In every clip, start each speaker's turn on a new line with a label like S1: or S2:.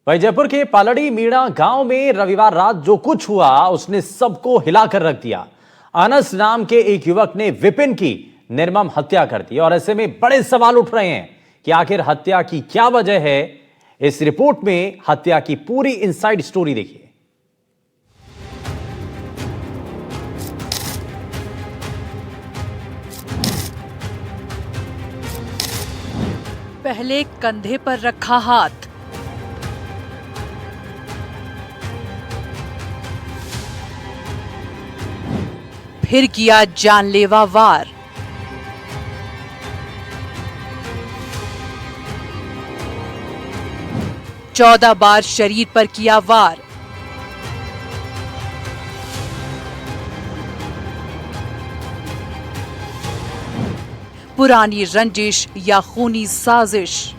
S1: वहीं जयपुर के पालड़ी मीणा गांव में रविवार रात जो कुछ हुआ उसने सबको हिलाकर रख दिया। अनस नाम के एक युवक ने विपिन की निर्मम हत्या कर दी और ऐसे में बड़े सवाल उठ रहे हैं कि आखिर हत्या की क्या वजह है। इस रिपोर्ट में हत्या की पूरी इनसाइड स्टोरी देखिए।
S2: पहले कंधे पर रखा हाथ, फिर किया जानलेवा वार। चौदह बार शरीर पर किया वार। पुरानी रंजिश या खूनी साजिश।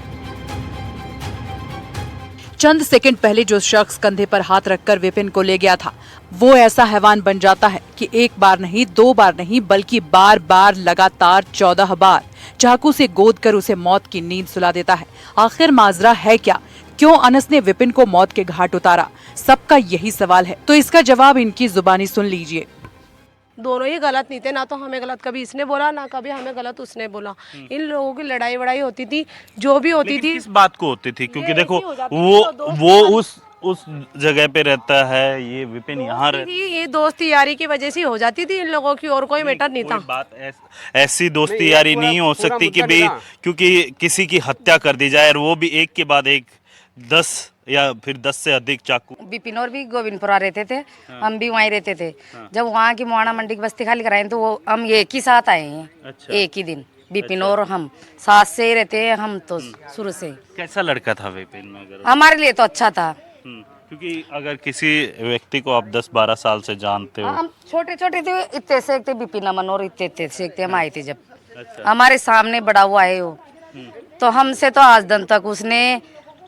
S2: चंद सेकंड पहले जो शख्स कंधे पर हाथ रखकर विपिन को ले गया था वो ऐसा हैवान बन जाता है कि एक बार नहीं, दो बार नहीं, बल्कि बार बार लगातार 14 बार चाकू से गोद कर उसे मौत की नींद सुला देता है। आखिर माजरा है क्या? क्यों अनस ने विपिन को मौत के घाट उतारा? सबका यही सवाल है, तो इसका जवाब इनकी जुबानी सुन लीजिए।
S3: दोनों ही गलत नहीं थे, ना तो हमें गलत कभी इसने बोला ना कभी हमें गलत उसने बोला। इन लोगों की लड़ाई वड़ाई होती थी, जो भी होती थी।
S4: किस बात को होती थी? क्योंकि देखो वो उस जगह पे रहता है, ये विपिन यहाँ रहता है।
S3: ये दोस्ती यारी की वजह से हो जाती थी इन लोगों की, और कोई मैटर नहीं था।
S4: बात ऐसी दोस्ती यारी नहीं हो सकती कि भाई क्योंकि किसी की हत्या कर दी जाए और वो भी एक के बाद एक 10 या फिर 10 से अधिक चाकू।
S5: विपिन और भी गोविंदपुरा रहते थे। हाँ। हम भी वहीं रहते थे। हाँ। जब वहाँ की मोहाना मंडी की बस्ती खाली कराए तो वो हम एक ही साथ आए हैं। अच्छा। एक ही दिन विपिन और हम साथ से ही रहते हैं हम तो शुरू से।
S4: कैसा लड़का था विपिन?
S5: हमारे लिए तो अच्छा था,
S4: क्योंकि अगर किसी व्यक्ति को आप 10-12 साल से जानते हो।
S5: हम छोटे छोटे थे, इतने से थे विपिन अमन और इतने से हम आए थे जब। अच्छा। हमारे सामने बड़ा हुआ है वो, तो हमसे तो आज दिन तक उसने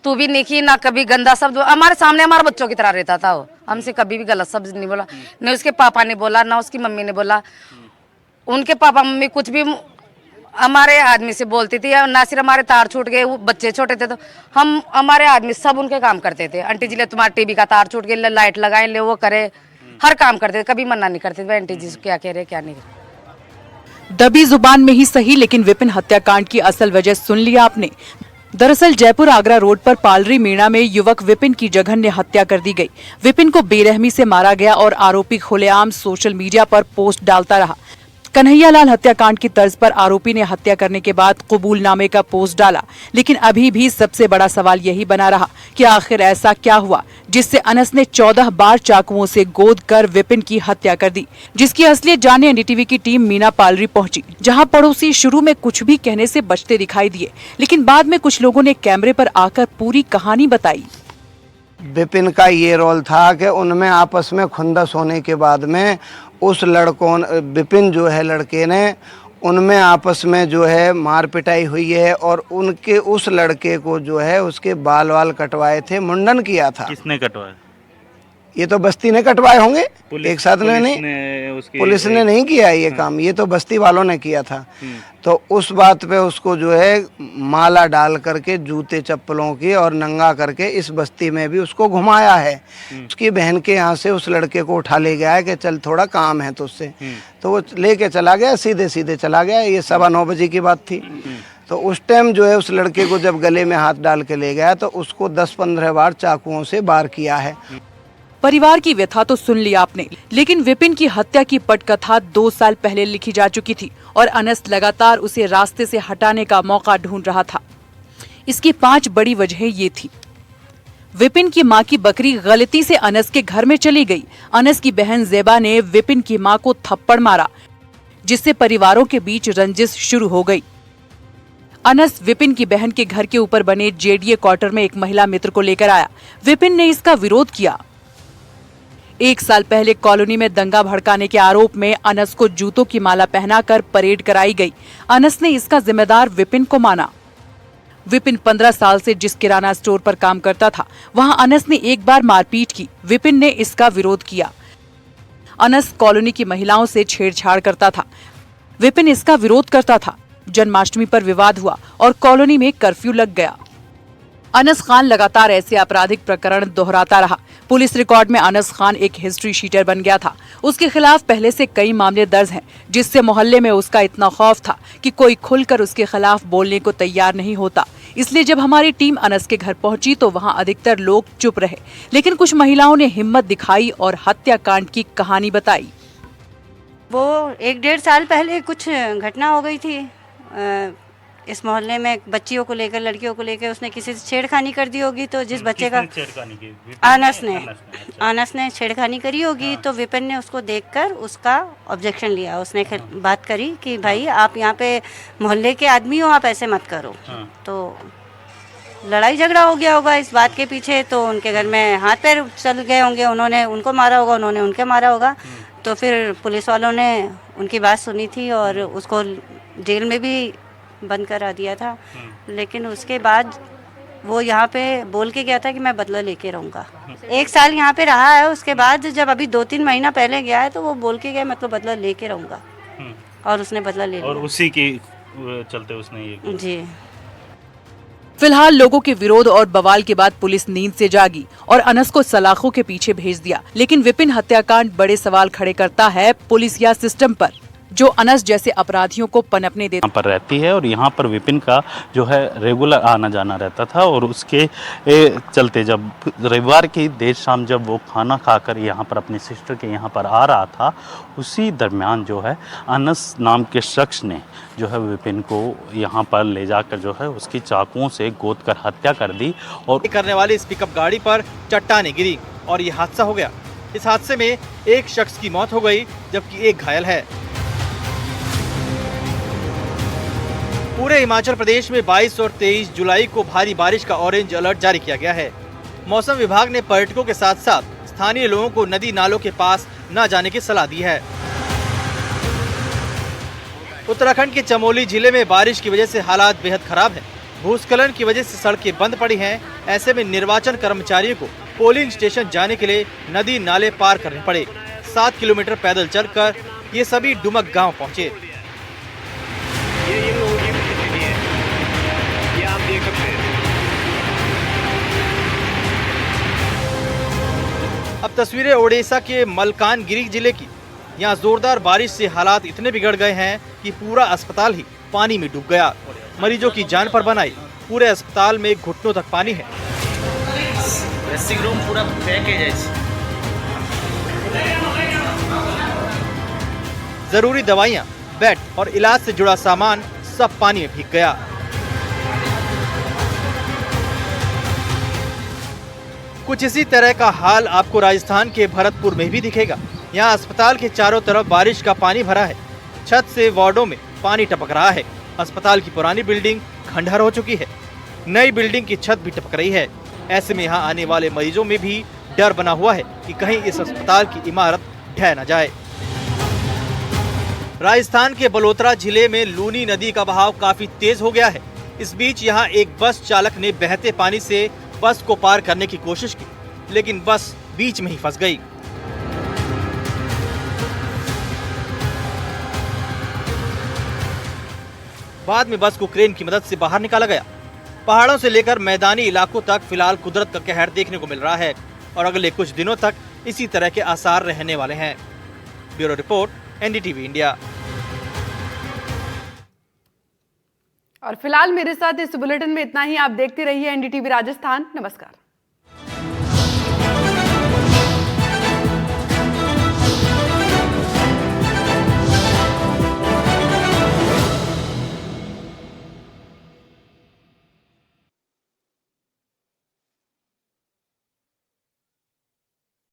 S5: तू भी नहीं की, ना कभी गंदा शब्द हमारे सामने, हमारे बच्चों की तरह रहता था वो। हमसे कभी भी गलत शब्द नहीं बोला, न उसके पापा ने बोला ना उसकी मम्मी ने बोला। उनके पापा मम्मी कुछ भी हमारे आदमी से बोलती थी, ना सिर्फ हमारे तार छूट गए, बच्चे छोटे थे तो हम हमारे आदमी सब उनके काम करते थे। आंटी जी ले तुम्हारे टीवी का तार छूट गया, लाइट लगाए ले, वो करे, हर काम करते थे, कभी मना नहीं करते थे आंटी जी क्या कह रहे क्या नहीं।
S2: दबी जुबान में ही सही, लेकिन विपिन हत्याकांड की असल वजह सुन लिया आपने। दरअसल जयपुर आगरा रोड पर पालड़ी मीणा में युवक विपिन की जघन्य हत्या कर दी गई। विपिन को बेरहमी से मारा गया और आरोपी खुलेआम सोशल मीडिया पर पोस्ट डालता रहा। कन्हैयालाल हत्याकांड की तर्ज पर आरोपी ने हत्या करने के बाद कबूलनामे का पोस्ट डाला, लेकिन अभी भी सबसे बड़ा सवाल यही बना रहा कि आखिर ऐसा क्या हुआ जिससे अनस ने 14 बार चाकुओं से गोद कर विपिन की हत्या कर दी। जिसकी असलियत जानने एनडीटीवी की टीम मीना पालड़ी पहुंची, जहां पड़ोसी शुरू में कुछ भी कहने से बचते दिखाई दिए, लेकिन बाद में कुछ लोगों ने कैमरे पर आकर पूरी कहानी बताई।
S6: विपिन का ये रोल था कि उनमें आपस में खुंदस होने के बाद में उस लड़कों विपिन जो है लड़के ने उनमें आपस में जो है मार पिटाई हुई है और उनके उस लड़के को जो है उसके बाल वाल कटवाए थे, मुंडन किया था।
S4: किसने कटवाया?
S6: ये तो बस्ती ने कटवाए होंगे, एक साथ में नहीं, पुलिस ने नहीं किया ये काम, ये तो बस्ती वालों ने किया था। तो उस बात पे उसको जो है माला डाल करके जूते चप्पलों की और नंगा करके इस बस्ती में भी उसको घुमाया है। उसकी बहन के यहाँ से उस लड़के को उठा ले गया है कि चल थोड़ा काम है तुझसे, तो वो लेके चला गया, सीधे सीधे चला गया। ये 9:15 बजे की बात थी। तो उस टाइम जो है उस लड़के को जब गले में हाथ डाल के ले गया तो उसको 10-15 बार चाकुओं से वार किया है।
S2: परिवार की व्यथा तो सुन लिया आपने, लेकिन विपिन की हत्या की पटकथा 2 साल पहले लिखी जा चुकी थी और अनस लगातार उसे रास्ते से हटाने का मौका ढूंढ रहा था। इसकी 5 बड़ी वजहें ये थी। विपिन की मां की बकरी गलती से अनस के घर में चली गई। अनस की बहन ज़ेबा ने विपिन की मां को थप्पड़ मारा, जिससे परिवारों के बीच रंजिश शुरू हो गई। अनस विपिन की बहन के घर के ऊपर बने जेडीए क्वार्टर में एक महिला मित्र को लेकर आया। विपिन ने इसका विरोध किया। 1 साल पहले कॉलोनी में दंगा भड़काने के आरोप में अनस को जूतों की माला पहनाकर परेड कराई गई। अनस ने इसका जिम्मेदार विपिन को माना। विपिन 15 साल से जिस किराना स्टोर पर काम करता था, वहां अनस ने एक बार मारपीट की। विपिन ने इसका विरोध किया। अनस कॉलोनी की महिलाओं से छेड़छाड़ करता था। विपिन इसका विरोध करता था। जन्माष्टमी पर विवाद हुआ और कॉलोनी में कर्फ्यू लग गया। अनस खान लगातार ऐसे आपराधिक प्रकरण दोहराता रहा। पुलिस रिकॉर्ड में अनस खान एक हिस्ट्री शीटर बन गया था। उसके खिलाफ पहले से कई मामले दर्ज हैं, जिससे मोहल्ले में उसका इतना खौफ था कि कोई खुलकर उसके खिलाफ बोलने को तैयार नहीं होता। इसलिए जब हमारी टीम अनस के घर पहुंची तो वहां अधिकतर लोग चुप रहे, लेकिन कुछ महिलाओं ने हिम्मत दिखाई और हत्याकांड की कहानी बताई।
S7: वो 1-1.5 साल पहले कुछ घटना हो गई थी इस मोहल्ले में, बच्चियों को लेकर, लड़कियों को लेकर उसने किसी से छेड़खानी कर दी होगी। तो जिस बच्चे का अनस ने छेड़खानी करी होगी, तो विपिन ने उसको देखकर उसका ऑब्जेक्शन लिया। उसने बात करी कि भाई आप यहाँ पे मोहल्ले के आदमी हो, आप ऐसे मत करो। तो लड़ाई झगड़ा हो गया होगा इस बात के पीछे, तो उनके घर में हाथ पैर चल गए होंगे, उन्होंने उनको मारा होगा, उन्होंने उनके मारा होगा। तो फिर पुलिस वालों ने उनकी बात सुनी थी और उसको जेल में भी बंद करा दिया था। लेकिन उसके बाद वो यहाँ पे बोल के गया था कि मैं बदला लेके रहूँगा। 1 साल यहाँ पे रहा है। उसके बाद जब अभी 2-3 महीना पहले गया है तो वो बोल के गया मतलब बदला लेके रहूँगा, और उसने बदला ले लिया।
S4: और उसी के चलते उसने ये
S7: जी।
S2: फिलहाल लोगों के विरोध और बवाल के बाद पुलिस नींद से जागी और अनस को सलाखों के पीछे भेज दिया। लेकिन विपिन हत्याकांड बड़े सवाल खड़े करता है पुलिस या सिस्टम पर, जो अनस जैसे अपराधियों को पनपने देता।
S4: यहाँ पर रहती है और यहाँ पर विपिन का जो है रेगुलर आना जाना रहता था। और उसके चलते जब रविवार की देर शाम जब वो खाना खाकर यहाँ पर अपनी सिस्टर के यहाँ पर आ रहा था, उसी दरमियान जो है अनस नाम के शख्स ने जो है विपिन को यहाँ पर ले जाकर जो है उसकी चाकुओं से गोद कर हत्या कर दी। और
S8: करने वाली इस पिकअप गाड़ी पर चट्टानें गिरी और ये हादसा हो गया। इस हादसे में एक शख्स की मौत हो गई जबकि एक घायल है। पूरे हिमाचल प्रदेश में 22 और 23 जुलाई को भारी बारिश का ऑरेंज अलर्ट जारी किया गया है। मौसम विभाग ने पर्यटकों के साथ साथ स्थानीय लोगों को नदी नालों के पास न जाने की सलाह दी है। उत्तराखंड के चमोली जिले में बारिश की वजह से हालात बेहद खराब है। भूस्खलन की वजह से सड़कें बंद पड़ी हैं। ऐसे में निर्वाचन कर्मचारियों को पोलिंग स्टेशन जाने के लिए नदी नाले पार करने पड़े। 7 किलोमीटर पैदल चलकर ये सभी डुमक गांव पहुंचे। अब तस्वीरें ओडिशा के मलकानगिरी जिले की। यहाँ जोरदार बारिश से हालात इतने बिगड़ गए हैं कि पूरा अस्पताल ही पानी में डूब गया। मरीजों की जान पर बनाई। पूरे अस्पताल में घुटनों तक पानी है।
S9: ड्रेसिंग रूम पूरा पैकेज है।
S8: जरूरी दवाइयाँ, बेड और इलाज से जुड़ा सामान सब पानी में भीग गया। कुछ इसी तरह का हाल आपको राजस्थान के भरतपुर में भी दिखेगा। यहाँ अस्पताल के चारों तरफ बारिश का पानी भरा है। छत से वार्डों में पानी टपक रहा है। अस्पताल की पुरानी बिल्डिंग खंडहर हो चुकी है। नई बिल्डिंग की छत भी टपक रही है। ऐसे में यहाँ आने वाले मरीजों में भी डर बना हुआ है कि कहीं इस अस्पताल की इमारत ढह न जाए। राजस्थान के बलोत्रा जिले में लूनी नदी का बहाव काफी तेज हो गया है। इस बीच यहाँ एक बस चालक ने बहते पानी से बस को पार करने की कोशिश की, लेकिन बस बीच में ही फंस गई। बाद में बस को क्रेन की मदद से बाहर निकाला गया। पहाड़ों से लेकर मैदानी इलाकों तक फिलहाल कुदरत का कहर देखने को मिल रहा है और अगले कुछ दिनों तक इसी तरह के आसार रहने वाले हैं। Bureau report, NDTV India.
S10: और फिलहाल मेरे साथ इस बुलेटिन में इतना ही। आप देखते रहिए एनडीटीवी राजस्थान। नमस्कार।